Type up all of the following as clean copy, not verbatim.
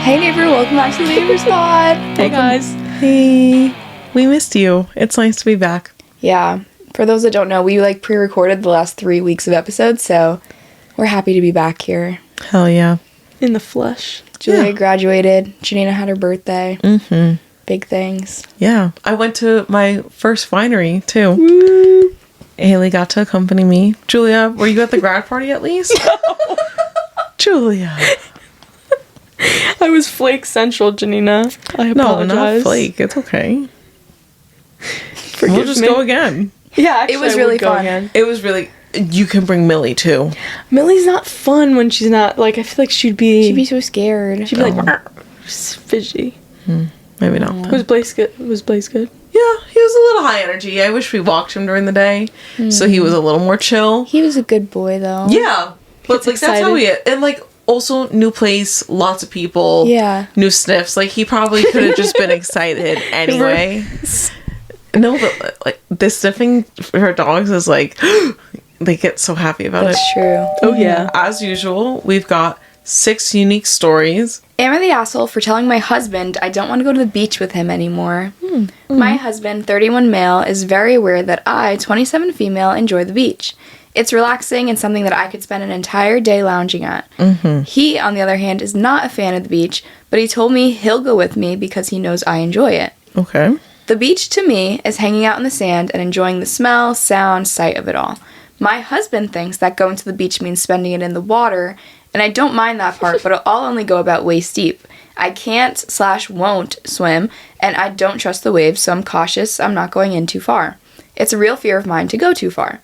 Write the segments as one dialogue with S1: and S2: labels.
S1: Hey neighbor, welcome back to the Neighbors Pod.
S2: Hey guys.
S3: Hey, we missed you. It's nice to be back.
S1: Yeah, for those that don't know, we pre-recorded the last 3 weeks of episodes, so we're happy to be back here.
S3: Hell yeah.
S2: In the flesh.
S1: Julia graduated. Janina had her birthday.
S3: Mm-hmm.
S1: Big things.
S3: Yeah. I went to my first winery, too. Woo. Haley got to accompany me. Julia, were you at the grad party at least? Julia.
S2: I was Flake Central, Janina. I apologize.
S3: No, not Flake. It's okay. We'll just go again.
S2: Yeah, actually,
S1: It was
S2: I
S1: really
S2: would go
S1: fun.
S2: again.
S3: It was really... You can bring Millie, too.
S2: Millie's not fun when she's not, like, I feel like she'd be
S1: so scared.
S2: like, fidgety.
S3: Maybe not.
S2: Was Blaze good? Was Blaze good?
S3: Yeah, he was a little high energy. I wish we walked him during the day, so he was a little more chill.
S1: He was a good boy, though.
S3: Yeah, but like that's how he is. And like also new place, lots of people.
S1: Yeah.
S3: New sniffs. Like he probably could have just been excited anyway. No, but like the sniffing for dogs is like they get so happy about
S1: That's
S3: it.
S1: true.
S2: Oh, yeah.
S3: As usual, we've got 6 unique stories.
S1: Am I the asshole for telling my husband I don't want to go to the beach with him anymore? My husband, 31 male, is very aware that I, 27 female, enjoy the beach. It's relaxing and something that I could spend an entire day lounging at. He, on the other hand, is not a fan of the beach, but he told me he'll go with me because he knows I enjoy it.
S3: Okay.
S1: The beach, to me, is hanging out in the sand and enjoying the smell, sound, sight of it all. My husband thinks that going to the beach means spending it in the water, and I don't mind that part, but I'll only go about waist deep. I can't/won't swim, and I don't trust the waves, so I'm cautious I'm not going in too far. It's a real fear of mine to go too far.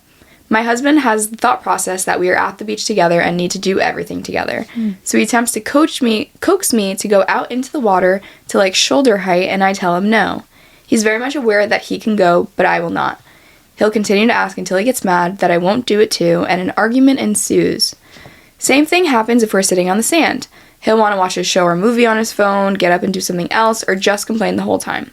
S1: My husband has the thought process that we are at the beach together and need to do everything together. So he attempts to coax me to go out into the water to like shoulder height, and I tell him no. He's very much aware that he can go, but I will not. He'll continue to ask until he gets mad that I won't do it too, and an argument ensues. Same thing happens if we're sitting on the sand. He'll want to watch a show or movie on his phone, get up and do something else, or just complain the whole time.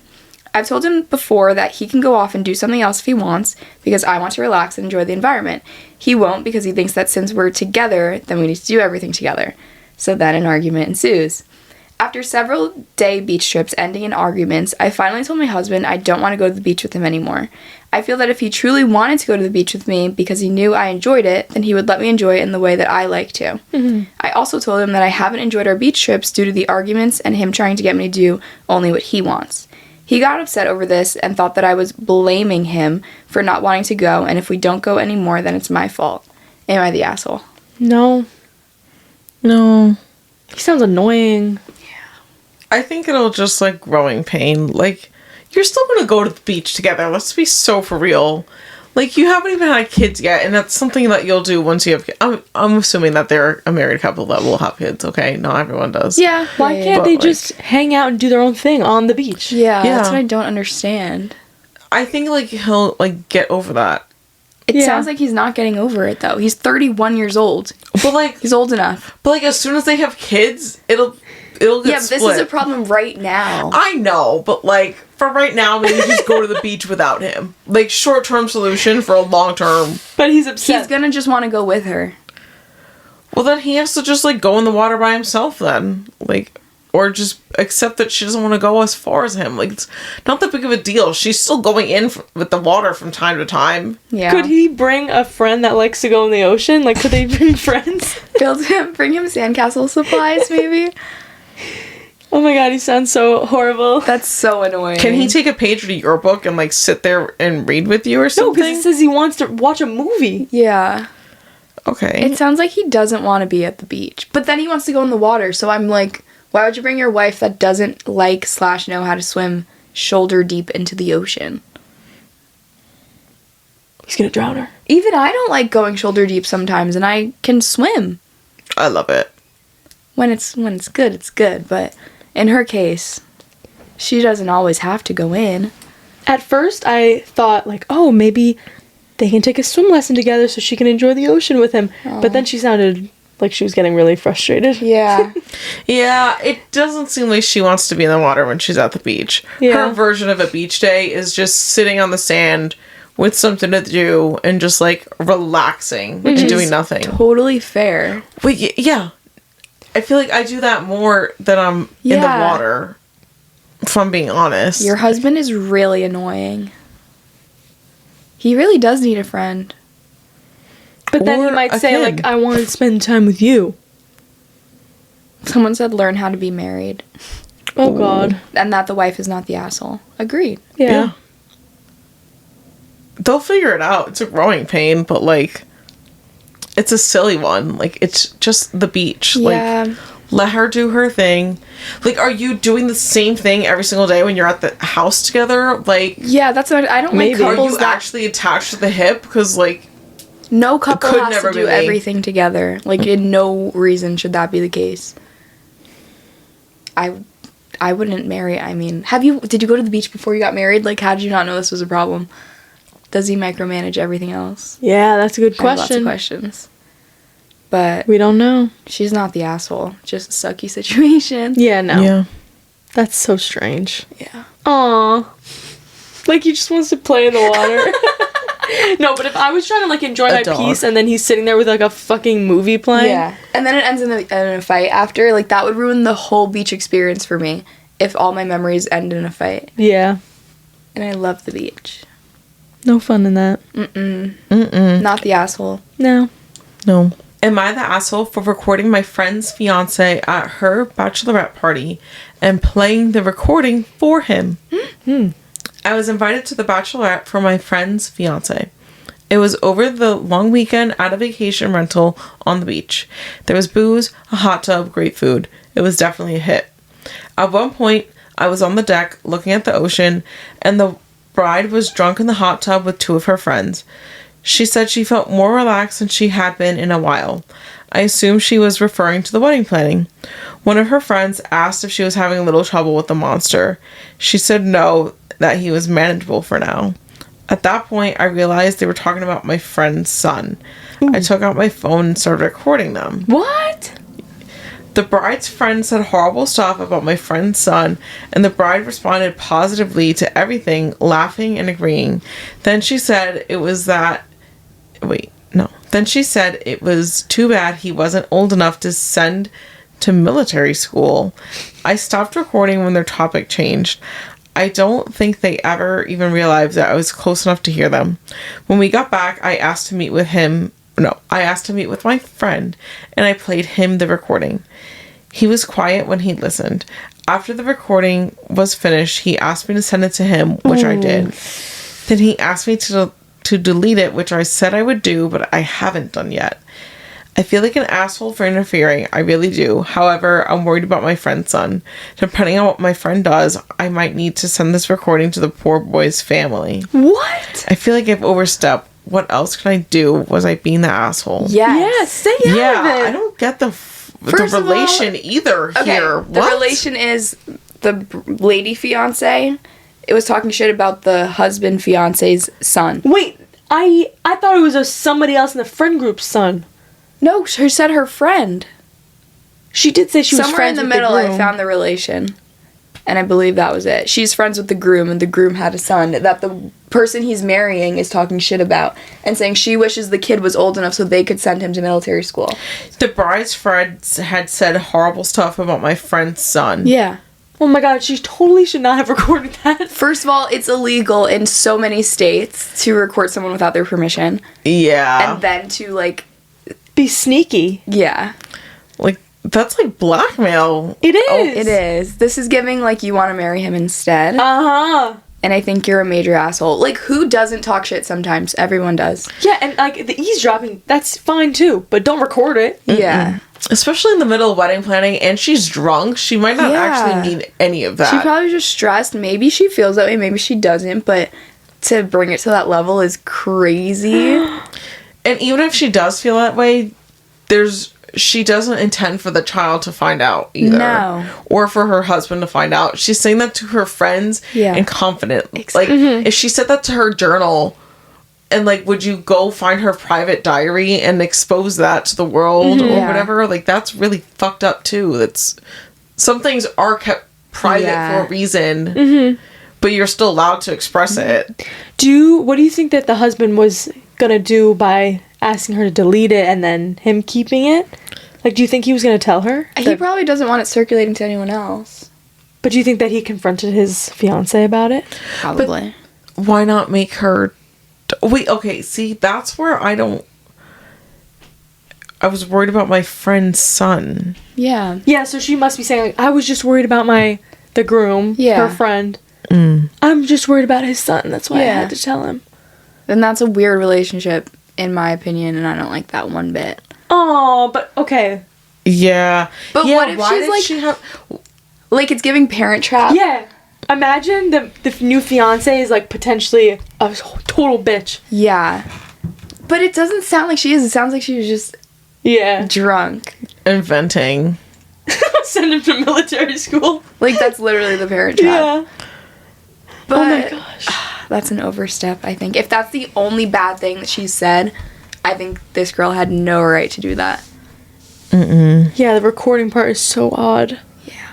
S1: I've told him before that he can go off and do something else if he wants, because I want to relax and enjoy the environment. He won't because he thinks that since we're together, then we need to do everything together. So then an argument ensues. After several day beach trips ending in arguments, I finally told my husband I don't want to go to the beach with him anymore. I feel that if he truly wanted to go to the beach with me because he knew I enjoyed it, then he would let me enjoy it in the way that I like to. I also told him that I haven't enjoyed our beach trips due to the arguments and him trying to get me to do only what he wants. He got upset over this and thought that I was blaming him for not wanting to go, and if we don't go anymore, then it's my fault. Am I the asshole?
S2: No. He sounds annoying.
S3: I think it'll just like growing pain. Like you're still gonna go to the beach together. Let's be so for real. Like you haven't even had kids yet, and that's something that you'll do once you have kids. I'm assuming that they're a married couple that will have kids. Okay, not everyone does.
S1: Yeah.
S2: Why can't they just hang out and do their own thing on the beach?
S1: Yeah,
S3: Yeah.
S1: that's what I don't understand.
S3: I think like he'll like get over that.
S1: It sounds like he's not getting over it, though. He's 31 years old.
S3: But like
S1: He's old enough.
S3: as soon as they have kids, it'll get
S1: Yeah, but
S3: split.
S1: this is a problem right now.
S3: I know, but like for right now, maybe just go to the beach without him. Like short-term solution for a long-term.
S2: But he's upset.
S1: He's gonna just want to go with her.
S3: Well, then he has to just like go in the water by himself then. Like, or just accept that she doesn't want to go as far as him. Like, it's not that big of a deal. She's still going in with the water from time to time.
S1: Yeah.
S2: Could he bring a friend that likes to go in the ocean? Like, could they bring friends?
S1: bring him sandcastle supplies, maybe?
S2: Oh my god, he sounds so horrible.
S1: That's so annoying.
S3: Can he take a page out of your book and like sit there and read with you or
S2: No,
S3: something?
S2: because he says he wants to watch a movie.
S1: Yeah.
S3: Okay.
S1: It sounds like he doesn't want to be at the beach. But then he wants to go in the water, so I'm like, why would you bring your wife that doesn't like/know how to swim shoulder deep into the ocean?
S2: He's gonna drown her.
S1: Even I don't like going shoulder deep sometimes, and I can swim.
S3: I love it.
S1: When it's good, it's good. But in her case, she doesn't always have to go in.
S2: At first, I thought, like, oh, maybe they can take a swim lesson together so she can enjoy the ocean with him. But then she sounded like she was getting really frustrated.
S1: Yeah.
S3: Yeah, it doesn't seem like she wants to be in the water when she's at the beach.
S2: Yeah.
S3: Her version of a beach day is just sitting on the sand with something to do and just like relaxing and doing nothing.
S1: Totally fair.
S3: But yeah. I feel like I do that more than I'm in the
S1: Yeah.
S3: water, if I'm being honest.
S1: Your husband is really annoying. He really does need a friend.
S2: But then he
S3: Or
S2: might
S3: a
S2: say,
S3: kid.
S2: like, I want to spend time with you.
S1: Someone said learn how to be married.
S2: Oh, God.
S1: And that the wife is not the asshole. Agreed.
S2: Yeah.
S3: They'll figure it out. It's a growing pain, but, like, it's a silly one. Like, it's just the beach.
S1: Yeah.
S3: Like, let her do her thing. Like, are you doing the same thing every single day when you're at the house together? Like,
S1: Yeah, that's what I don't
S2: Maybe.
S1: like
S3: are
S1: couples
S3: you
S1: that
S3: actually attached to the hip? Because, like,
S1: no couple
S3: could
S1: has
S3: never
S1: to
S3: be
S1: do
S3: me.
S1: everything together. Like, in no reason should that be the case. I wouldn't marry. I mean, did you go to the beach before you got married? Like, how did you not know this was a problem? Does he micromanage everything else?
S2: Yeah, that's a good
S1: I have lots of
S2: question.
S1: questions. But
S2: We don't know.
S1: she's not the asshole. Just a sucky situation.
S2: Yeah, no.
S3: yeah.
S2: That's so strange.
S1: Yeah.
S2: Aw. Like, he just wants to play in the water. No, but if I was trying to, like, enjoy my
S3: dog.
S2: piece and then he's sitting there with, like, a fucking movie playing.
S1: Yeah. And then it ends in a fight after. Like, that would ruin the whole beach experience for me if all my memories end in a fight.
S2: Yeah.
S1: And I love the beach.
S2: No fun in that.
S1: Not the asshole.
S2: No.
S3: No. Am I the asshole for recording my friend's fiance at her bachelorette party and playing the recording for him? I was invited to the bachelorette for my friend's fiance. It was over the long weekend at a vacation rental on the beach. There was booze, a hot tub, great food. It was definitely a hit. At one point, I was on the deck looking at the ocean, and the bride was drunk in the hot tub with two of her friends. She said she felt more relaxed than she had been in a while. I assumed she was referring to the wedding planning. One of her friends asked if she was having a little trouble with the monster. She said no, that he was manageable for now. At that point, I realized they were talking about my friend's son. I took out my phone and started recording them.
S2: What?
S3: The bride's friend said horrible stuff about my friend's son, and the bride responded positively to everything, laughing and agreeing. Then she said Then she said it was too bad he wasn't old enough to send to military school. I stopped recording when their topic changed. I don't think they ever even realized that I was close enough to hear them. When we got back, I asked to meet with my friend, and I played him the recording. He was quiet when he listened. After the recording was finished, he asked me to send it to him, which I did. Then he asked me to delete it, which I said I would do, but I haven't done yet. I feel like an asshole for interfering. I really do. However, I'm worried about my friend's son. Depending on what my friend does, I might need to send this recording to the poor boy's family.
S2: What?
S3: I feel like I've overstepped. What else can I do? Was I being the asshole?
S1: Yes.
S2: Yeah, stay out of it.
S3: I don't get the
S1: First of all-
S3: relation either
S1: Okay,
S3: here.
S1: the
S3: What?
S1: relation is the lady fiance. It was talking shit about the husband fiance's son.
S2: Wait, I thought it was somebody else in the friend group's son.
S1: No, she said her friend.
S2: She did say she was
S1: Somewhere in
S2: friends
S1: the
S2: with
S1: middle,
S2: the
S1: I
S2: groom.
S1: found the relation. And I believe that was it. She's friends with the groom, and the groom had a son that the person he's marrying is talking shit about and saying she wishes the kid was old enough so they could send him to military school.
S3: The bride's friends had said horrible stuff about my friend's son.
S1: Yeah.
S2: Oh my god, she totally should not have recorded that.
S1: First of all, it's illegal in so many states to record someone without their permission.
S3: Yeah.
S1: And then to, like,
S2: Be sneaky.
S1: yeah.
S3: Like, that's like blackmail.
S2: It is.
S1: Oh, it is. This is giving, like, you want to marry him instead.
S2: Uh-huh.
S1: And I think you're a major asshole. Like, who doesn't talk shit sometimes? Everyone does.
S2: Yeah, and like the eavesdropping, that's fine too, but don't record it.
S1: Yeah.
S3: Especially in the middle of wedding planning, and she's drunk. She might not
S1: Yeah.
S3: actually need any of that.
S1: She probably just stressed. Maybe she feels that way. Maybe she doesn't. But to bring it to that level is crazy.
S3: And even if she does feel that way, she doesn't intend for the child to find out either.
S1: No.
S3: Or for her husband to find out. She's saying that to her friends
S1: Yeah.
S3: and confident.
S1: Exactly.
S3: Like, if she said that to her journal, and, like, would you go find her private diary and expose that to the world or
S1: Yeah.
S3: whatever? Like, that's really fucked up, too. Some things are kept private
S1: Yeah.
S3: for a reason, but you're still allowed to express it.
S2: What do you think that the husband was gonna do by asking her to delete it and then him keeping it? Like, do you think he was going to tell her?
S1: He probably doesn't want it circulating to anyone else.
S2: But do you think that he confronted his fiance about it?
S1: Probably.
S3: Why not make her... Wait, okay, see, that's where I was worried about my friend's son.
S1: Yeah.
S2: Yeah, so she must be saying, like, I was just worried about the groom, her friend. I'm just worried about his son. That's why I had to tell him.
S1: Then that's a weird relationship, in my opinion, and I don't like that one bit.
S2: Oh, but okay.
S3: Yeah.
S1: But
S3: yeah,
S1: what if
S3: why
S1: she's
S3: did
S1: like...
S3: she have...
S1: Like, it's giving Parent Trap.
S2: Yeah. Imagine the new fiance is, like, potentially a total bitch.
S1: Yeah. But it doesn't sound like she is. It sounds like she was just drunk.
S3: Inventing.
S2: Send him to military school.
S1: Like, that's literally the Parent Trap.
S2: Yeah.
S1: But
S2: oh my gosh.
S1: That's an overstep, I think. If that's the only bad thing that she said, I think this girl had no right to do that.
S2: Yeah, the recording part is so odd.
S1: Yeah.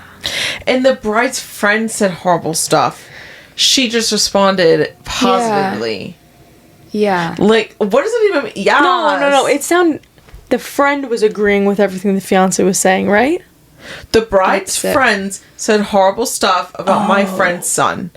S3: And the bride's friend said horrible stuff. She just responded positively.
S1: Yeah.
S3: Like, what does it even mean? Yeah.
S2: No. It sounded... The friend was agreeing with everything the fiance was saying, right?
S3: The bride's friends said horrible stuff about my friend's son.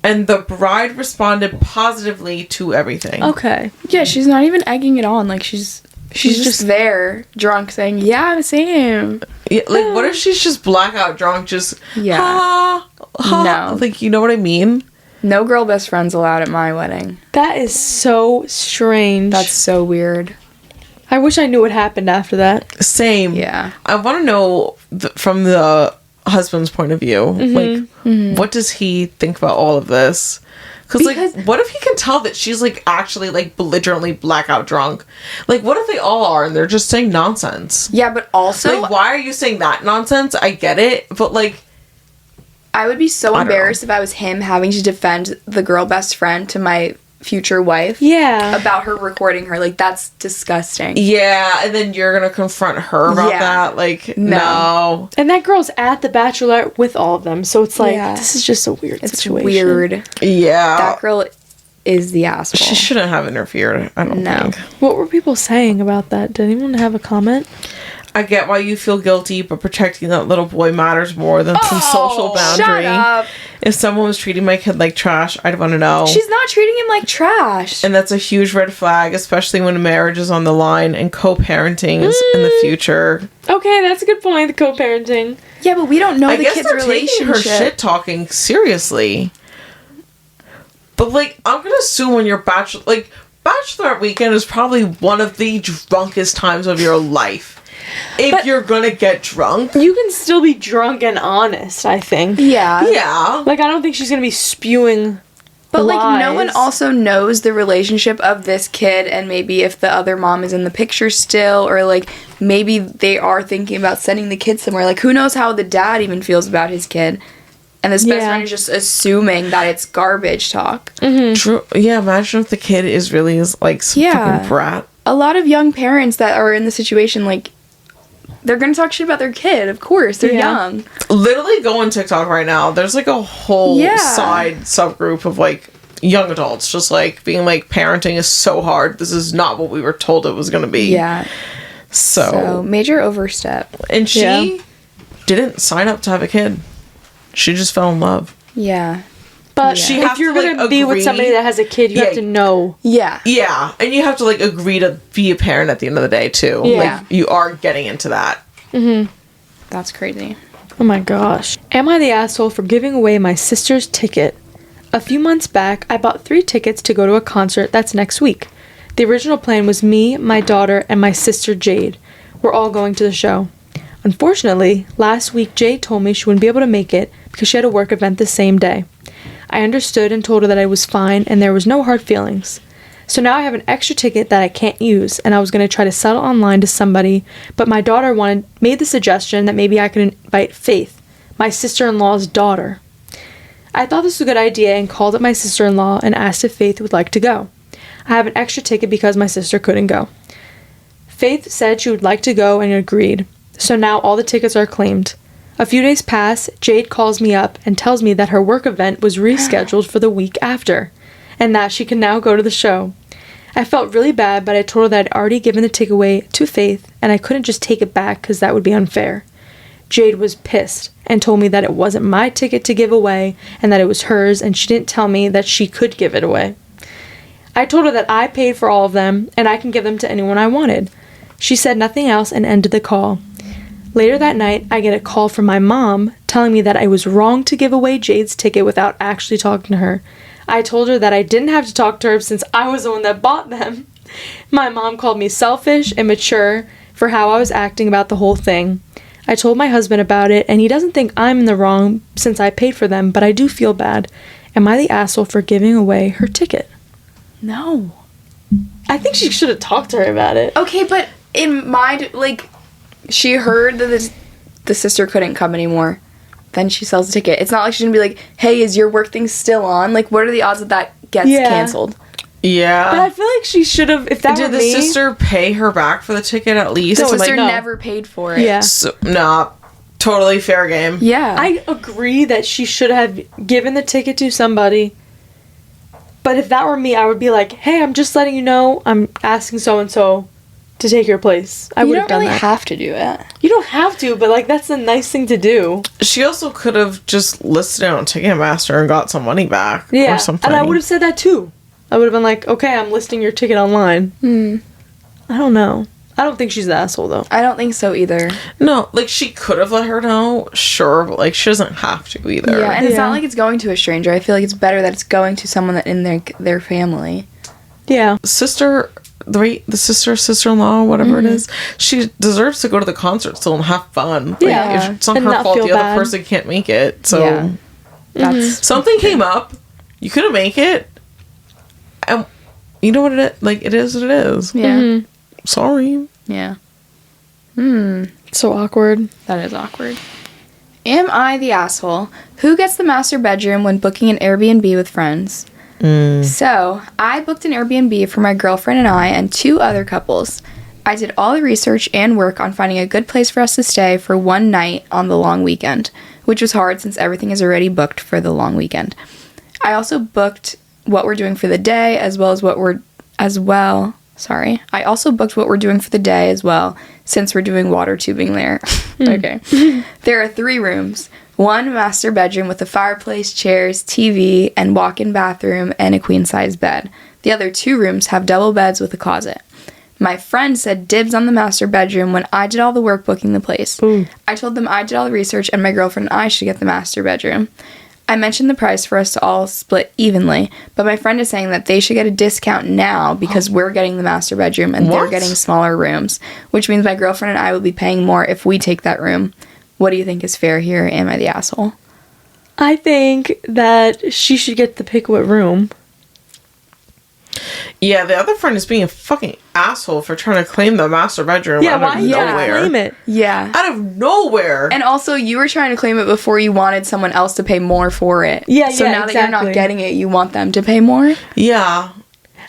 S3: And the bride responded positively to everything.
S2: Okay.
S1: Yeah, she's not even egging it on. Like, she's just there, drunk, saying, yeah, same.
S3: Yeah, like, what if she's just blackout drunk, just, ha.
S1: No.
S3: Like, you know what I mean?
S1: No girl best friends allowed at my wedding.
S2: That is so strange.
S1: That's so weird.
S2: I wish I knew what happened after that.
S3: Same.
S1: Yeah.
S3: I want to know from the husband's point of view, like, what does he think about all of this? Because, like, what if he can tell that she's, like, actually, like, belligerently blackout drunk? Like, what if they all are and they're just saying nonsense?
S1: Yeah, but also...
S3: Like, why are you saying that nonsense? I get it, but, like...
S1: I would be so embarrassed if I was him having to defend the girl best friend to my future wife.
S2: Yeah.
S1: About her recording her. Like, that's disgusting.
S3: Yeah, and then you're gonna confront her about that? Like, no.
S2: And that girl's at the Bachelorette with all of them, so it's like, this is just a weird situation.
S1: It's weird.
S3: Yeah.
S1: That girl is the asshole.
S3: She shouldn't have interfered, I don't think.
S2: What were people saying about that? Did anyone have a comment?
S3: I get why you feel guilty, but protecting that little boy matters more than some social boundary.
S1: Shut up.
S3: If someone was treating my kid like trash, I'd want to know.
S1: She's not treating him like trash.
S3: And that's a huge red flag, especially when a marriage is on the line and co-parenting is in the future.
S2: Okay, that's a good point, the co-parenting.
S1: Yeah, but we don't know
S3: I
S1: the
S3: guess
S1: kid's
S3: they're
S1: relationship.
S3: taking her shit talking seriously. But, like, I'm going to assume when you're Bachelorette weekend is probably one of the drunkest times of your life. If you're gonna get drunk.
S2: You can still be drunk and honest, I think.
S1: Yeah.
S3: Yeah.
S2: Like, I don't think she's gonna be spewing
S1: But,
S2: lies.
S1: like, no one also knows the relationship of this kid, and maybe if the other mom is in the picture still, or, like, maybe they are thinking about sending the kid somewhere. Like, who knows how the dad even feels about his kid. And this best friend is just assuming that it's garbage talk.
S3: True. Yeah, imagine if the kid is really like some fucking brat.
S1: A lot of young parents that are in the situation, like, they're gonna talk shit about their kid, of course. They're young.
S3: Literally go on TikTok right now. There's like a whole side subgroup of like young adults just like being like, parenting is so hard. This is not what we were told it was gonna be.
S1: Yeah.
S3: So
S1: major overstep.
S3: And she didn't sign up to have a kid. She just fell in love.
S1: Yeah.
S2: But if you're going to be with somebody that has a kid, you have to know.
S1: Yeah.
S3: Yeah. And you have to, like, agree to be a parent at the end of the day, too.
S1: Yeah.
S3: Like, you are getting into that.
S1: That's crazy.
S2: Oh, my gosh. Am I the asshole for giving away my sister's ticket? A few months back, I bought 3 tickets to go to a concert that's next week. The original plan was me, my daughter, and my sister Jade. We're all going to the show. Unfortunately, last week Jade told me she wouldn't be able to make it because she had a work event the same day. I understood and told her that I was fine and there was no hard feelings. So now I have an extra ticket that I can't use, and I was going to try to sell it online to somebody, but my daughter made the suggestion that maybe I could invite Faith, my sister-in-law's daughter. I thought this was a good idea and called up my sister-in-law and asked if Faith would like to go. I have an extra ticket because my sister couldn't go. Faith said she would like to go and agreed. So now all the tickets are claimed. A few days pass, Jade calls me up and tells me that her work event was rescheduled for the week after, and that she can now go to the show. I felt really bad, but I told her that I'd already given the ticket away to Faith, and I couldn't just take it back because that would be unfair. Jade was pissed and told me that it wasn't my ticket to give away and that it was hers, and she didn't tell me that she could give it away. I told her that I paid for all of them and I can give them to anyone I wanted. She said nothing else and ended the call. Later that night, I get a call from my mom telling me that I was wrong to give away Jade's ticket without actually talking to her. I told her that I didn't have to talk to her since I was the one that bought them. My mom called me selfish and immature for how I was acting about the whole thing. I told my husband about it, and he doesn't think I'm in the wrong since I paid for them, but I do feel bad. Am I the asshole for giving away her ticket?
S1: No.
S2: I think she should have talked to her about it.
S1: Okay, but in my, like, she heard that the sister couldn't come anymore. Then she sells the ticket. It's not like she's gonna be like, hey, is your work thing still on? Like, what are the odds that gets canceled?
S3: Yeah.
S2: But I feel like she should have, if that
S3: Did
S2: were
S3: the
S2: me...
S3: sister pay her back for the ticket at least?
S1: The sister
S2: no.
S1: never paid for it.
S2: Yeah.
S3: So, nah, totally fair game.
S1: Yeah.
S2: I agree that she should have given the ticket to somebody. But if that were me, I would be like, hey, I'm just letting you know I'm asking so-and-so to take your place. I would have done
S1: really
S2: that.
S1: have to do it.
S2: You don't have to, but, like, that's a nice thing to do.
S3: She also could have just listed it on Ticketmaster and got some money back
S2: Yeah,
S3: or something.
S2: and I would have said that, too. I would have been like, okay, I'm listing your ticket online. I don't know. I don't think she's the asshole, though.
S1: I don't think so either.
S3: No, like, she could have let her know, sure, but, like, she doesn't have to either.
S1: Yeah, and it's not like it's going to a stranger. I feel like it's better that it's going to someone that in their family.
S2: Yeah.
S3: The sister-in-law, whatever it is, she deserves to go to the concert still and have fun.
S2: Yeah.
S3: Like, if it's not
S2: And
S3: her
S2: not
S3: fault
S2: feel
S3: the
S2: bad.
S3: other person can't make it. So
S1: Yeah. That's
S3: something came up. You couldn't make it. And you know what it is? Like, it is what it is.
S1: yeah.
S3: Sorry.
S1: Yeah.
S2: So awkward.
S1: That is awkward. Am I the asshole who gets the master bedroom when booking an Airbnb with friends? So, I booked an Airbnb for my girlfriend and I and 2 other couples. I did all the research and work on finding a good place for us to stay for one night on the long weekend, which was hard since everything is already booked for the long weekend. I also booked what we're doing for the day I also booked what we're doing for the day as well, since we're doing water tubing there. Okay. There are 3 rooms. 1 master bedroom with a fireplace, chairs, TV, and walk-in bathroom, and a queen-size bed. The other 2 rooms have double beds with a closet. My friend said dibs on the master bedroom when I did all the work booking the place. I told them I did all the research and my girlfriend and I should get the master bedroom. I mentioned the price for us to all split evenly, but my friend is saying that they should get a discount now because we're getting the master bedroom and they're getting smaller rooms, which means my girlfriend and I will be paying more if we take that room. What do you think is fair here? Am I the asshole?
S2: I think that she should get the pick what room.
S3: Yeah, the other friend is being a fucking asshole for trying to claim the master bedroom out of nowhere.
S2: Claim it?
S1: Yeah.
S3: Out of nowhere.
S1: And also, you were trying to claim it before you wanted someone else to pay more for it.
S2: Yeah,
S1: so now that you're not
S2: exactly.
S1: getting it, you want them to pay more?
S3: Yeah.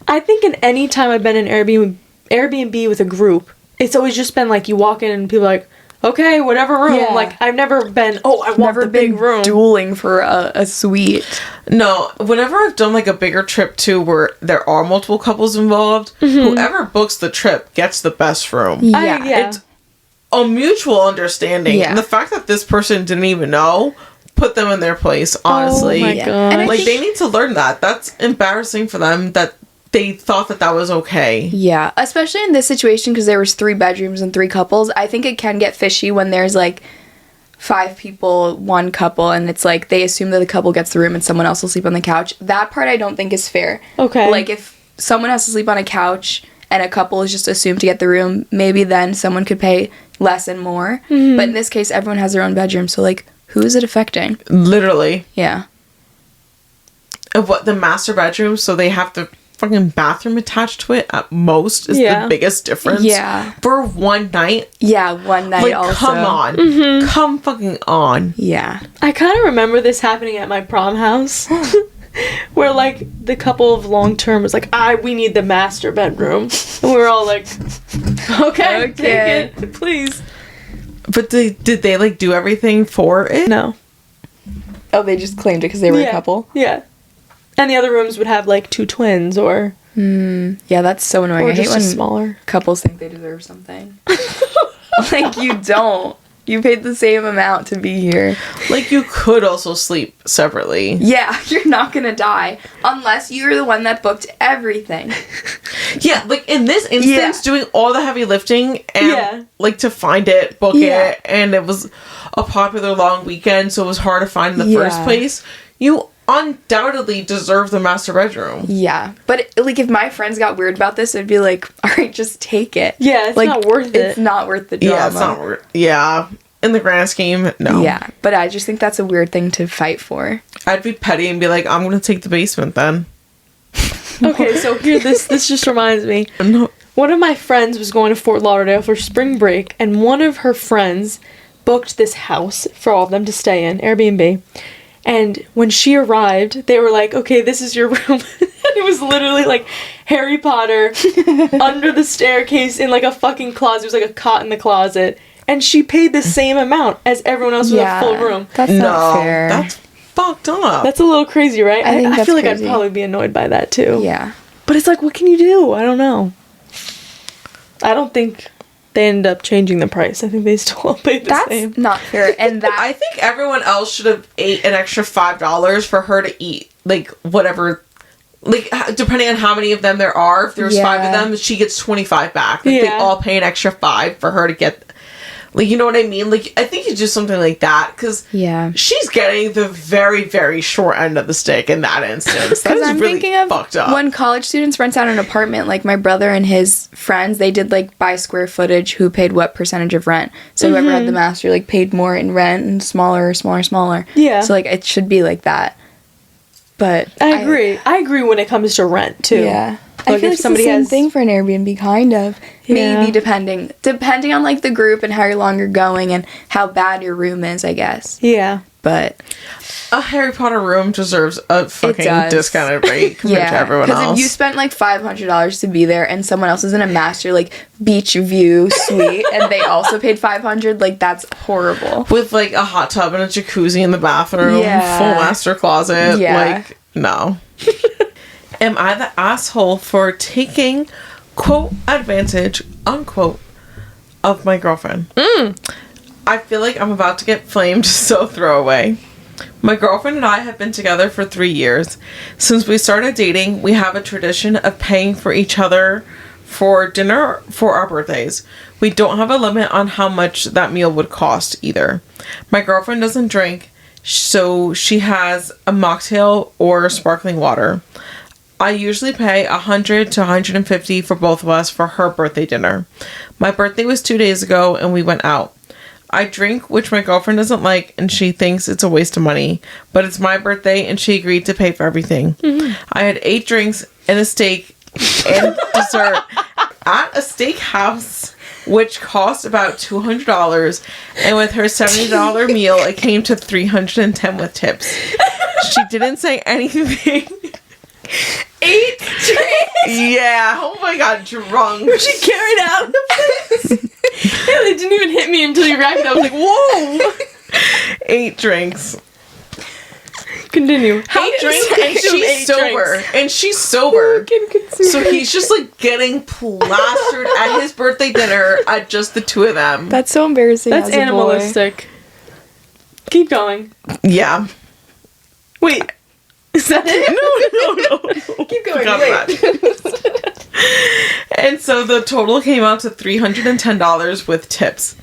S2: I think in any time I've been in Airbnb with a group, it's always just been like you walk in and people are like, okay, whatever room.
S1: Yeah.
S2: Like, I've never been, I want the big room.
S1: Dueling for a suite.
S3: No, whenever I've done like a bigger trip too where there are multiple couples involved, whoever books the trip gets the best room.
S1: Yeah.
S3: It's a mutual understanding.
S1: Yeah.
S3: And the fact that this person didn't even know put them in their place, honestly.
S2: Oh my
S1: Yeah.
S2: god.
S1: And I
S3: Like,
S1: think-
S3: they need to learn that. That's embarrassing for them that they thought that was okay.
S1: Yeah, especially in this situation because there was 3 bedrooms and 3 couples. I think it can get fishy when there's like 5 people, 1 couple, and it's like they assume that the couple gets the room and someone else will sleep on the couch. That part I don't think is fair.
S2: Okay.
S1: Like if someone has to sleep on a couch and a couple is just assumed to get the room, maybe then someone could pay less and more. But in this case, everyone has their own bedroom, so like who is it affecting?
S3: Literally.
S1: Yeah.
S3: And what, the master bedroom, so they have the fucking bathroom attached to it at most is the biggest difference.
S1: Yeah.
S3: For one night.
S1: Yeah, one night
S3: Like,
S1: also.
S3: come on. Come fucking on.
S1: Yeah.
S2: I kind of remember this happening at my prom house. Where, like, the couple of long-term was like, we need the master bedroom. And we were all like, okay. Take it, please.
S3: But did they, like, do everything for it?
S2: No.
S1: Oh, they just claimed it because they were a couple?
S2: Yeah. And the other rooms would have, like, 2 twins or
S1: Yeah, that's so annoying.
S2: Or
S1: I hate
S2: just
S1: when
S2: smaller.
S1: couples think they deserve something. Like, you don't. You paid the same amount to be here.
S3: Like, you could also sleep separately.
S1: Yeah, you're not gonna die. Unless you're the one that booked everything.
S3: Yeah, like, in this instance, doing all the heavy lifting and, like, to find it, book it, and it was a popular long weekend, so it was hard to find in the first place. You undoubtedly deserve the master bedroom.
S1: Yeah, but, like, if my friends got weird about this, I'd be like, alright, just take it.
S2: Yeah, it's
S1: like,
S2: not worth it.
S1: It's not worth the drama.
S3: Yeah, it's not worth Yeah. In the grand scheme, no.
S1: Yeah, but I just think that's a weird thing to fight for.
S3: I'd be petty and be like, I'm gonna take the basement then.
S2: Okay, so here, this just reminds me.
S3: No.
S2: One of my friends was going to Fort Lauderdale for spring break, and one of her friends booked this house for all of them to stay in, Airbnb. And when she arrived, they were like, okay, this is your room. It was literally like Harry Potter under the staircase in like a fucking closet. It was like a cot in the closet. And she paid the same amount as everyone else with a full room.
S1: That's not fair.
S3: That's fucked up.
S2: That's a little crazy, right?
S1: I think
S2: I
S1: that's
S2: feel like
S1: crazy.
S2: I'd probably be annoyed by that too.
S1: Yeah.
S2: But it's like, what can you do? I don't know. I don't think they end up changing the price. I think they still pay the same.
S1: That's not fair. And that
S3: I think everyone else should have ate an extra $5 for her to eat, like, whatever. Like, depending on how many of them there are, if there's 5 of them, she gets 25 back. Like, they all pay an extra 5 for her to get, like, you know what I mean? Like, I think you do something like that, because she's getting the very, very short end of the stick in that instance. That's
S1: I'm
S3: really
S1: thinking of
S3: fucked up.
S1: when college students rent out an apartment, like my brother and his friends, they did like by square footage who paid what percentage of rent. So whoever had the master like paid more in rent and smaller.
S2: Yeah.
S1: So like it should be like that. But
S2: I agree. I agree when it comes to rent too.
S1: Yeah.
S2: Like
S1: I feel
S2: if
S1: like
S2: somebody
S1: it's the same
S2: has
S1: thing for an Airbnb, kind of.
S2: Yeah.
S1: Maybe depending on like the group and how long you're going and how bad your room is, I guess.
S2: Yeah.
S1: But
S3: a Harry Potter room deserves a fucking
S1: does.
S3: discounted rate compared to everyone else.
S1: Because if you spent like $500 to be there and someone else is in a master like beach view suite and they also paid $500, like that's horrible.
S3: With like a hot tub and a jacuzzi in the bathroom,
S1: Yeah.
S3: full master closet,
S1: Yeah.
S3: like, no. Am I the asshole for taking, quote, advantage, unquote, of my girlfriend? I feel like I'm about to get flamed, so throw away. My girlfriend and I have been together for 3 years. Since we started dating, we have a tradition of paying for each other for dinner for our birthdays. We don't have a limit on how much that meal would cost either. My girlfriend doesn't drink, so she has a mocktail or sparkling water. I usually pay $100 to $150 for both of us for her birthday dinner. My birthday was 2 days ago and we went out. I drink, which my girlfriend doesn't like, and she thinks it's a waste of money. But it's my birthday and she agreed to pay for everything. I had 8 drinks and a steak and dessert at a steakhouse, which cost about $200. And with her $70 meal, it came to $310 with tips. She didn't say anything.
S1: 8 drinks.
S3: Yeah. Oh my god, drunk.
S2: she carried out of the place. Yeah, they didn't even hit me until you wrapped it. I was like, whoa.
S3: 8 drinks.
S2: Continue.
S3: 8 drinks and she's sober. And she's sober. So he's just like getting plastered at his birthday dinner at just the 2 of them.
S1: That's so embarrassing.
S2: That's
S1: as a boy.
S2: animalistic. Keep going.
S3: Yeah.
S2: Wait. Is that it?
S3: No.
S2: Keep going.
S3: Forgot that. And so the total came out to $310 with tips.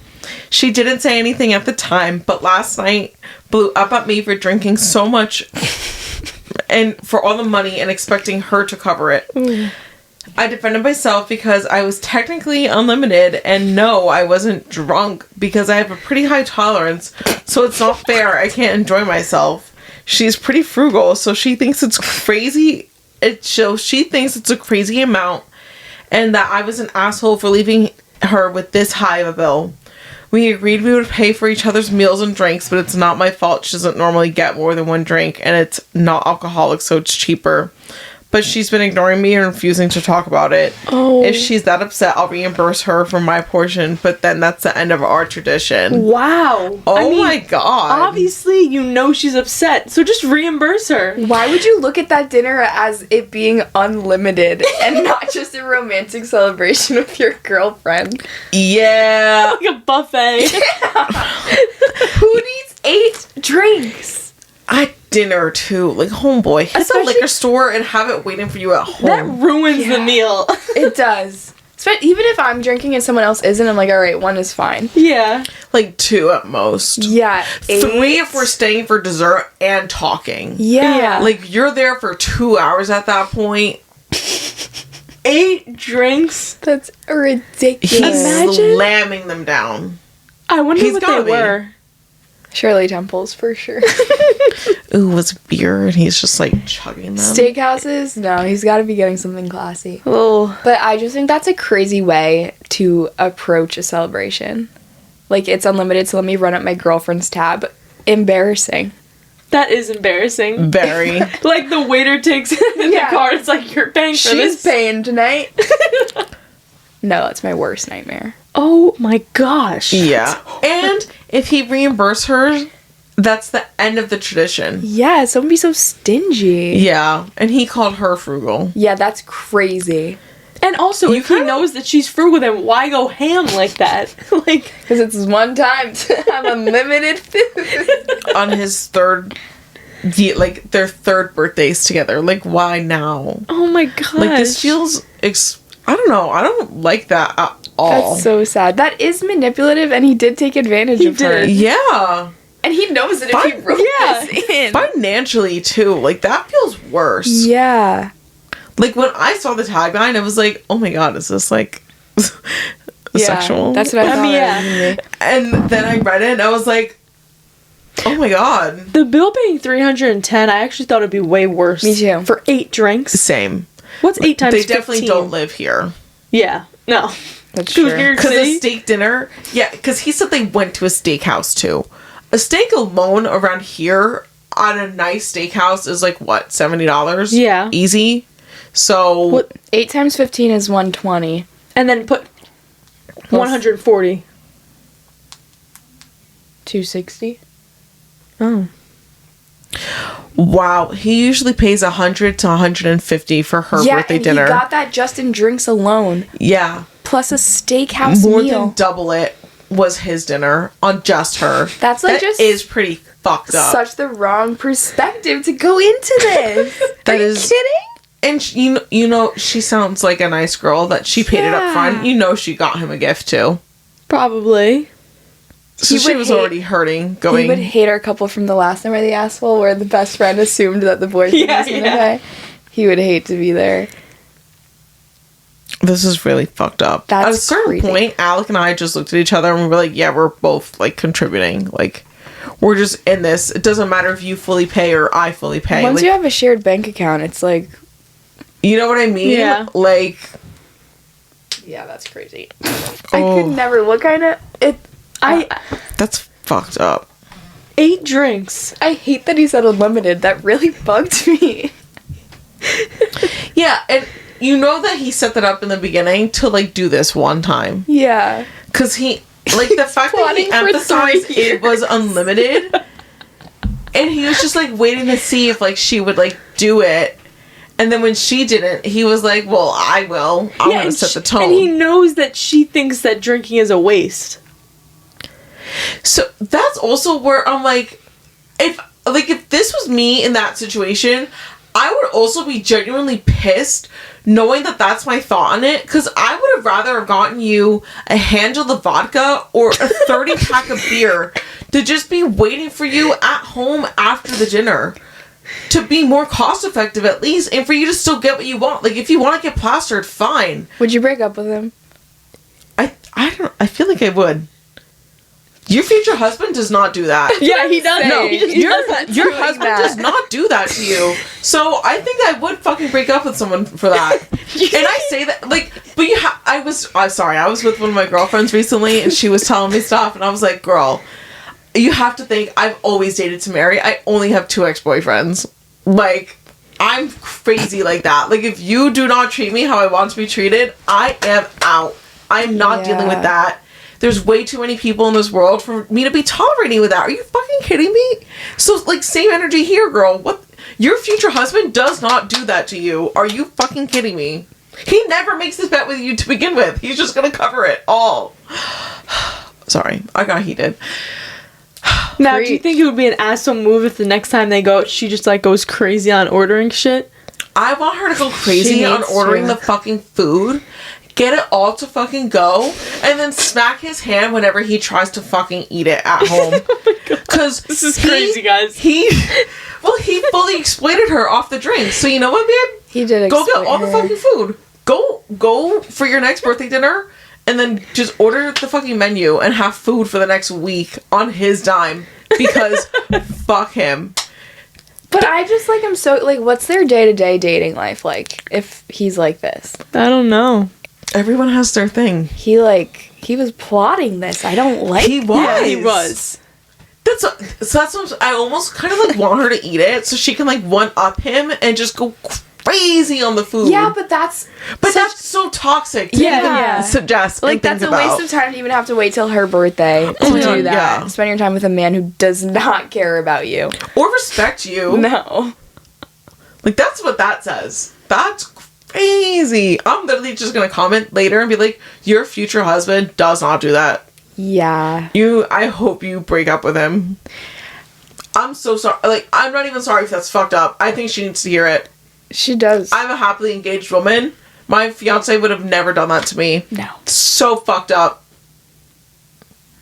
S3: She didn't say anything at the time, but last night blew up at me for drinking so much and for all the money and expecting her to cover it. I defended myself because I was technically unlimited, and no, I wasn't drunk because I have a pretty high tolerance, so it's not fair. I can't enjoy myself. She's pretty frugal, so she thinks it's crazy. She thinks it's a crazy amount, and that I was an asshole for leaving her with this high of a bill. We agreed we would pay for each other's meals and drinks, but it's not my fault. She doesn't normally get more than 1 drink, and it's not alcoholic, so it's cheaper. but she's been ignoring me and refusing to talk about it.
S2: Oh.
S3: If she's that upset, I'll reimburse her for my portion, but then that's the end of our tradition.
S2: Wow.
S3: Oh my God.
S2: Obviously, you know she's upset, so just reimburse her.
S1: Why would you look at that dinner as it being unlimited and not just a romantic celebration with your girlfriend?
S3: Yeah.
S2: Like a buffet.
S1: Who needs 8 drinks?
S3: At dinner, too. Like, homeboy, hit the
S2: Especially-
S3: liquor store and have it waiting for you at home.
S2: That ruins the meal.
S1: It does. Even if I'm drinking and someone else isn't, I'm like, all right, 1 is fine.
S2: Yeah.
S3: Like 2 at most.
S1: Yeah. 8.
S3: 3 if we're staying for dessert and talking.
S1: Yeah.
S3: Like, you're there for 2 hours at that point.
S2: 8 drinks.
S1: That's ridiculous.
S3: He's
S2: Imagine-
S3: slamming them down.
S2: I wonder
S3: He's
S2: what
S3: gotta
S2: they
S3: be.
S2: were.
S1: Shirley Temples, for sure.
S3: Ooh, was beer, and he's just like chugging them.
S1: Steakhouses? No, he's got to be getting something classy.
S2: Oh.
S1: But I just think that's a crazy way to approach a celebration. Like, it's unlimited, so let me run up my girlfriend's tab. Embarrassing.
S2: That is embarrassing.
S3: Very.
S2: Like the waiter takes in
S1: Yeah.
S2: the card. It's like, you're paying for
S1: She's
S2: this.
S1: paying tonight. No, that's my worst nightmare.
S2: Oh my gosh.
S3: Yeah. And if he reimbursed her, that's the end of the tradition.
S1: Yeah, someone be so stingy.
S3: Yeah. And he called her frugal.
S1: Yeah, that's crazy.
S2: And also,
S3: You
S2: if he
S3: kinda-
S2: knows that she's frugal, then why go ham like that? Like,
S1: Because it's one time to have unlimited food.
S3: On his third, like, their third birthdays together. Like, why now?
S2: oh my gosh.
S3: Like, this feels, I don't know. I don't like that at all.
S1: That's so sad. That is manipulative, and he did take advantage
S2: He
S1: of her.
S2: did.
S3: Yeah.
S1: And he knows it if he wrote this in.
S3: Financially, too. Like, that feels worse.
S1: Yeah.
S3: Like, when I saw the tagline, I was like, oh my God, is this, like, sexual?
S1: That's what I
S2: I
S1: thought.
S2: mean,
S1: it
S2: yeah.
S1: was gonna be.
S3: And then I read it, and I was like, oh my God.
S2: The bill being $310, I actually thought it'd be way worse.
S1: Me too.
S2: For 8 drinks.
S3: Same.
S2: What's 8 times
S3: They definitely
S2: 15?
S3: don't live here.
S2: Yeah. No.
S1: That's
S2: To New
S1: true.
S2: York
S3: Because a
S2: City.
S3: steak dinner, yeah, because he said they went to a steakhouse, too. A steak alone around here on a nice steakhouse is like, what, $70?
S2: Yeah.
S3: Easy. So,
S2: What-
S1: 8 times 15 is 120.
S2: And then put 140.
S1: 260.
S2: Oh.
S3: wow, he usually pays $100 to $150 for her birthday
S1: and
S3: dinner.
S1: he got that just in drinks alone,
S3: Yeah.
S1: plus a steakhouse
S3: More
S1: meal.
S3: than double it was his dinner on just her.
S1: That's like
S3: That
S1: just
S3: is pretty fucked up.
S1: such the wrong perspective to go into this.
S3: That
S1: Are you
S3: is-
S1: kidding?
S3: And you know, she sounds like a nice girl that she paid it up
S1: Yeah.
S3: front. You know, she got him a gift too.
S2: Probably.
S3: So
S1: He
S3: she
S1: would
S3: was
S1: hate-
S3: already hurting.
S1: He
S3: Going,
S1: would hate our couple from the last time where the asshole, where the best friend assumed that the boyfriend
S2: Yeah,
S1: was going to
S2: yeah.
S1: pay. He would hate to be there.
S3: this is really fucked up.
S1: That's
S3: At a certain
S1: crazy.
S3: point, Alec and I just looked at each other and we were like, "Yeah, we're both like contributing. Like, we're just in this. It doesn't matter if you fully pay or I fully pay.
S1: Once
S3: Like,
S1: you have a shared bank account, it's like,
S3: you know what I mean?
S2: Yeah.
S3: Like,
S1: yeah, that's crazy. I
S3: Oh.
S1: could never. What kind of it?
S3: that's fucked up.
S2: 8 drinks.
S1: I hate that he said unlimited. That really bugged me.
S3: Yeah, and you know that he set that up in the beginning to like do this one time.
S1: Yeah.
S3: Because he, like, the fact that he
S1: plotting for
S3: emphasized
S1: 3
S3: it was unlimited, and he was just, like, waiting to see if, like, she would, like, do it. And then when she didn't, he was like, well, I will. I'm going to
S2: and
S3: set
S2: sh-
S3: the tone.
S2: And he knows that she thinks that drinking is a waste.
S3: So that's also where I'm like, if this was me in that situation, I would also be genuinely pissed knowing that that's my thought on it, because I would have rather have gotten you a handle of vodka or a 30 pack of beer to just be waiting for you at home after the dinner, to be more cost effective at least, and for you to still get what you want. Like, if you want to get plastered, fine.
S1: Would you break up with him?
S3: I feel like I would. Your future husband does not do that.
S2: Yeah, he does.
S1: No,
S2: He just
S3: your
S2: does that.
S3: your
S1: doing
S3: husband
S1: that.
S3: does not do that to you. So I think I would fucking break up with someone for that. And I say that, like, but I'm sorry, I was with one of my girlfriends recently, and she was telling me stuff, and I was like, girl, you have to think I've always dated to marry. I only have 2 ex-boyfriends. Like, I'm crazy like that. Like, if you do not treat me how I want to be treated, I am out. I'm not dealing with that. There's way too many people in this world for me to be tolerating with that. Are you fucking kidding me? So, like, same energy here, girl. What? Your future husband does not do that to you. Are you fucking kidding me? He never makes this bet with you to begin with. He's just gonna cover it all. Sorry, I got heated.
S2: Now, do you think it would be an asshole move if the next time they go, she just, like, goes crazy on ordering shit?
S3: I want her to go crazy on ordering the fucking food, get it all to fucking go, and then smack his hand whenever he tries to fucking eat it at home. Because
S2: this is crazy, guys.
S3: He fully exploited her off the drink. So you know what, babe?
S1: He did.
S3: Go get all the fucking food. Go for your next birthday dinner, and then just order the fucking menu and have food for the next week on his dime. Because fuck him.
S1: But I just, like, I'm so, like, what's their day-to-day dating life like if he's like this?
S2: I don't know.
S3: Everyone has their thing.
S1: He was plotting this. I don't like
S3: He was.
S2: Yeah, he was.
S3: That's what I almost kind of, like, want her to eat it so she can, like, one-up him and just go crazy on the food.
S1: Yeah, but that's
S3: so toxic to
S1: Yeah.
S3: even suggest.
S1: like,
S3: and
S1: that's
S3: think
S1: a waste
S3: about.
S1: of time to even have to wait till her birthday to
S3: Oh,
S1: do that.
S3: yeah.
S1: Spend your time with a man who does not care about you.
S3: Or respect you.
S1: No.
S3: Like, that's what that says. That's crazy. I'm literally just gonna comment later and be like, your future husband does not do that.
S1: Yeah.
S3: I hope you break up with him. I'm so sorry. Like, I'm not even sorry if that's fucked up. I think she needs to hear it.
S1: She does.
S3: I'm a happily engaged woman. My fiance would have never done that to me.
S1: No.
S3: So fucked up.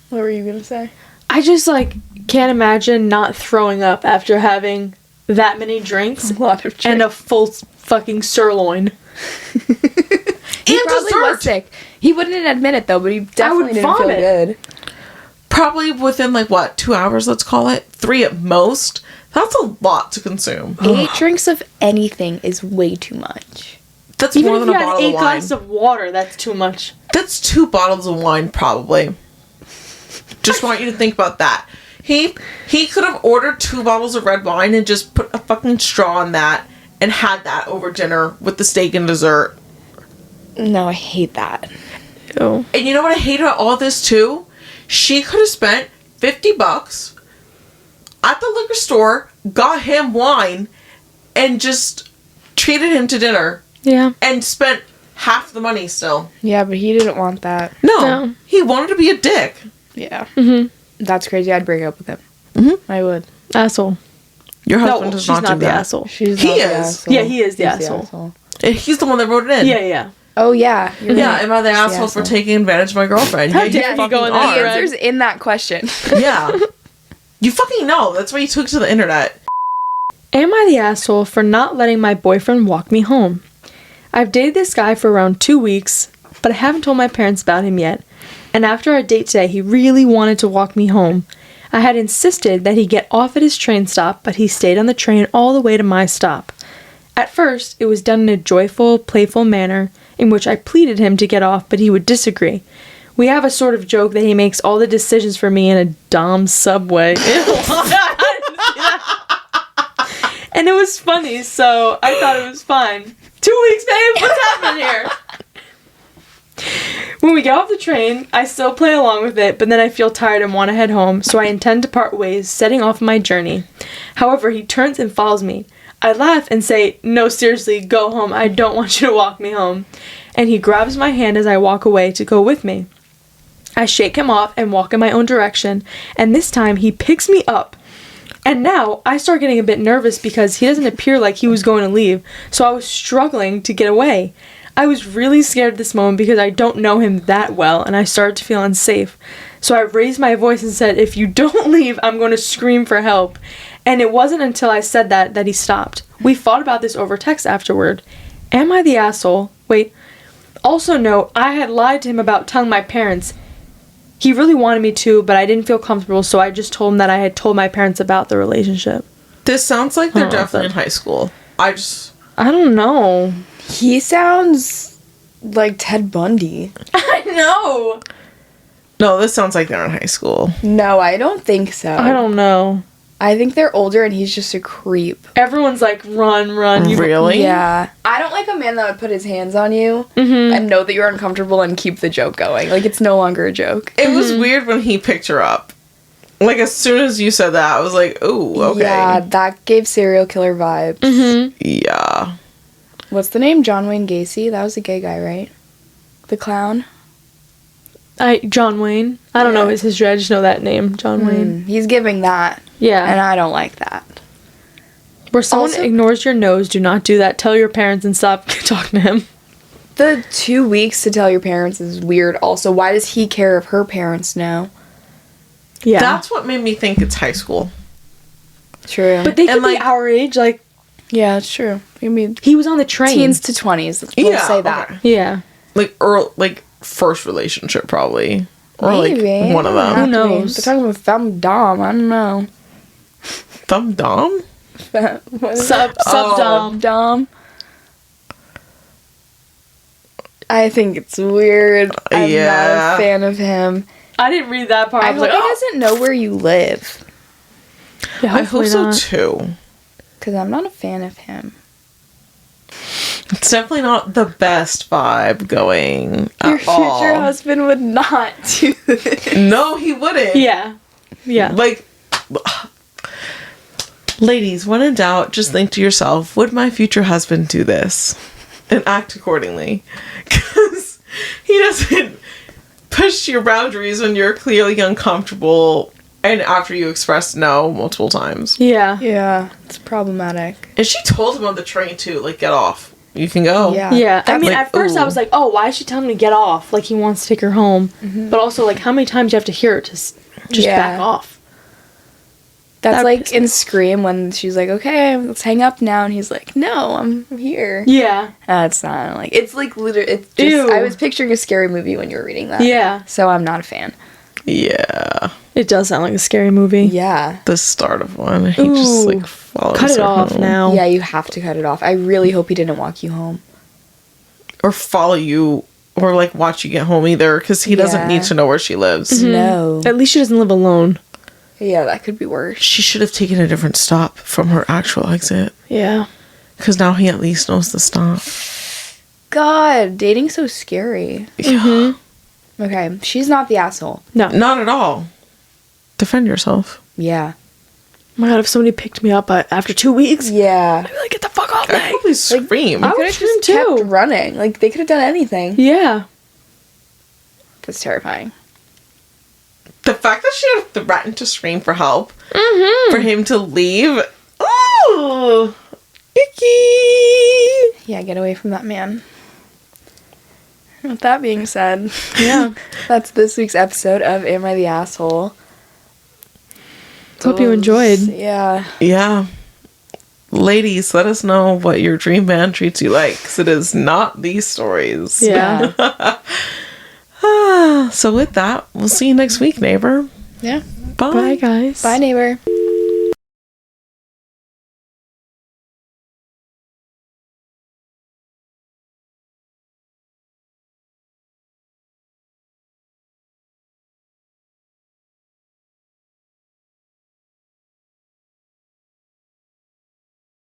S1: What were you gonna say?
S2: I just, like, can't imagine not throwing up after having that many drinks
S1: A lot of drinks.
S2: and a full fucking sirloin.
S1: He
S3: And
S1: probably
S3: dessert.
S1: was sick. He wouldn't admit it, though, but he definitely didn't feel
S2: vomit.
S1: good.
S3: Probably within, like, what, 2 hours, let's call it? 3 at most. That's a lot to consume.
S1: 8 drinks of anything is way too much.
S3: That's
S2: Even
S3: more
S2: if
S3: than
S2: you
S3: a
S2: had
S3: bottle
S2: 8
S3: of wine.
S2: glasses of water, that's too much.
S3: That's 2 bottles of wine, probably. Just want you to think about that. He could have ordered 2 bottles of red wine and just put a fucking straw in that and had that over dinner with the steak and dessert.
S1: No, I hate that.
S2: Oh.
S3: And you know what I hate about all this too? She could have spent $50 at the liquor store, got him wine, and just treated him to dinner.
S2: Yeah.
S3: And spent half the money still.
S1: Yeah, but he didn't want that.
S3: No. He wanted to be a dick.
S1: Yeah.
S2: Mm-hmm.
S1: That's crazy. I'd break up with him.
S3: Mm-hmm.
S1: I would.
S2: Asshole.
S3: Your
S2: No,
S3: husband does
S2: she's
S3: not
S2: not
S3: do
S2: the
S3: that.
S2: asshole.
S1: She's
S3: He
S1: not the
S3: is.
S1: asshole.
S2: Yeah, he is the
S1: He's
S2: asshole.
S3: And he's the one that wrote it in.
S2: Yeah.
S1: Oh, yeah. You're
S3: Yeah,
S1: right.
S3: am I the
S1: He's
S3: asshole for taking advantage of my girlfriend?
S2: How
S3: Yeah,
S2: dare
S3: you
S2: he
S3: fucking
S2: go in that
S3: are.
S1: The
S2: thread?
S1: answer's in that question.
S3: Yeah. You fucking know. That's why you took to the internet.
S2: Am I the asshole for not letting my boyfriend walk me home? I've dated this guy for around 2 weeks, but I haven't told my parents about him yet. And after our date today, he really wanted to walk me home. I had insisted that he get off at his train stop, but he stayed on the train all the way to my stop. At first, it was done in a joyful, playful manner, in which I pleaded him to get off, but he would disagree. We have a sort of joke that he makes all the decisions for me in a Dom subway. And it was funny, so I thought it was fine. 2 weeks, babe, what's happening here? When we get off the train, I still play along with it, but then I feel tired and want to head home, so I intend to part ways, setting off on my journey. However, he turns and follows me. I laugh and say, "No, seriously, go home. I don't want you to walk me home." And he grabs my hand as I walk away to go with me. I shake him off and walk in my own direction, and this time he picks me up. And now I start getting a bit nervous because he doesn't appear like he was going to leave, so I was struggling to get away. I was really scared at this moment because I don't know him that well, and I started to feel unsafe. So I raised my voice and said, "If you don't leave, I'm going to scream for help." And it wasn't until I said that he stopped. We fought about this over text afterward. Am I the asshole? Wait. Also note, I had lied to him about telling my parents. He really wanted me to, but I didn't feel comfortable, so I just told him that I had told my parents about the relationship.
S3: This sounds like they're
S2: Oh,
S3: definitely in
S2: but-
S3: high school.
S2: I don't know.
S1: He sounds like Ted Bundy.
S2: I know.
S3: No, this sounds like they're in high school.
S1: No, I don't think so.
S2: I don't know.
S1: I think they're older and he's just a creep.
S2: Everyone's like, run.
S3: Really?
S1: Yeah. I don't like a man that would put his hands on you and know that you're uncomfortable and keep the joke going. Like, it's no longer a joke.
S3: It was weird when he picked her up. Like, as soon as you said that, I was like, ooh, okay.
S1: Yeah, that gave serial killer vibes.
S3: Yeah.
S1: What's the name? John Wayne Gacy? That was a gay guy, right? The clown?
S2: John Wayne. I don't know his history. I just know that name, John Wayne.
S1: He's giving that.
S2: Yeah.
S1: And I don't like that.
S2: Where someone ignores your nose, do not do that. Tell your parents and stop talking to him.
S1: The 2 weeks to tell your parents is weird. Also, why does he care if her parents know?
S2: Yeah.
S3: That's what made me think it's high school.
S1: True.
S2: But they could be our age. Like,
S1: yeah, it's true. I mean,
S2: he was on the train.
S1: Teens to 20s. We'll say that.
S3: Okay.
S2: Yeah.
S3: Like first relationship, probably. Or,
S1: maybe.
S3: like, one of them.
S2: Who knows?
S1: They're talking about thumb dom. I don't know.
S3: Thumb dom?
S2: Sub
S1: dom. I think it's weird. I'm not a fan of him.
S2: I didn't read that part.
S1: I hope he doesn't know where you live.
S2: Yeah,
S3: I hope so
S2: not.
S3: too.
S1: Because I'm not a fan of him.
S3: It's definitely not the best vibe going
S1: Your
S3: at all.
S1: future husband would not do this.
S3: No, he wouldn't.
S2: Yeah. Yeah.
S3: Like, ladies, when in doubt, just think to yourself, would my future husband do this? And act accordingly. Because he doesn't push your boundaries when you're clearly uncomfortable and after you express no multiple times.
S2: Yeah.
S1: Yeah, it's problematic.
S3: And she told him on the train too, like, get off. You can go.
S1: Yeah.
S2: Yeah. I mean,
S3: like,
S2: at first I
S3: ooh.
S2: was like, oh, why is she telling me to get off? Like, he wants to take her home. But also, like, how many times do you have to hear it to just back off?
S1: That's
S2: That
S1: like
S2: pisses
S1: in
S2: me.
S1: Scream when she's like, okay, let's hang up now. And he's like, no, I'm here.
S2: Yeah.
S1: It's not like, it's like literally, it's just,
S2: Ew.
S1: I was picturing a scary movie when you were reading that.
S2: Yeah.
S1: So I'm not a fan.
S3: Yeah.
S2: It does sound like a scary movie.
S1: Yeah.
S3: The start of one. He just, like, follows
S2: Cut it
S3: her
S2: off
S3: home.
S2: now.
S1: Yeah, you have to cut it off. I really hope he didn't walk you home.
S3: Or follow you, or, like, watch you get home either, because he doesn't
S1: Yeah.
S3: need to know where she lives.
S1: No.
S2: At least she doesn't live alone.
S1: Yeah, that could be worse.
S3: She should have taken a different stop from her actual exit.
S2: Yeah.
S3: Because now he at least knows the stop.
S1: God, dating's so scary.
S3: Yeah.
S1: Okay, she's not the asshole.
S2: No.
S3: Not at all. Defend yourself.
S1: Yeah.
S2: Oh my god, if somebody picked me up after 2 weeks,
S1: Yeah.
S2: I'd be like, get the fuck off
S3: I'd
S2: me.
S3: probably scream.
S1: They
S2: I
S1: could
S2: would
S1: have just
S2: scream
S1: kept
S2: too.
S1: running. Like, they could have done anything.
S2: Yeah.
S1: That's terrifying.
S3: The fact that she had threatened to scream for help, for him to leave. Oh, icky.
S1: Yeah, get away from that man. With that being said,
S2: Yeah.
S1: that's this week's episode of Am I the Asshole?
S2: Hope you enjoyed.
S1: Yeah.
S3: Yeah. Ladies, let us know what your dream man treats you like, because it is not these stories.
S2: Yeah.
S3: So with that, we'll see you next week, neighbor.
S1: Yeah.
S3: Bye.
S2: Bye, guys.
S1: Bye, neighbor.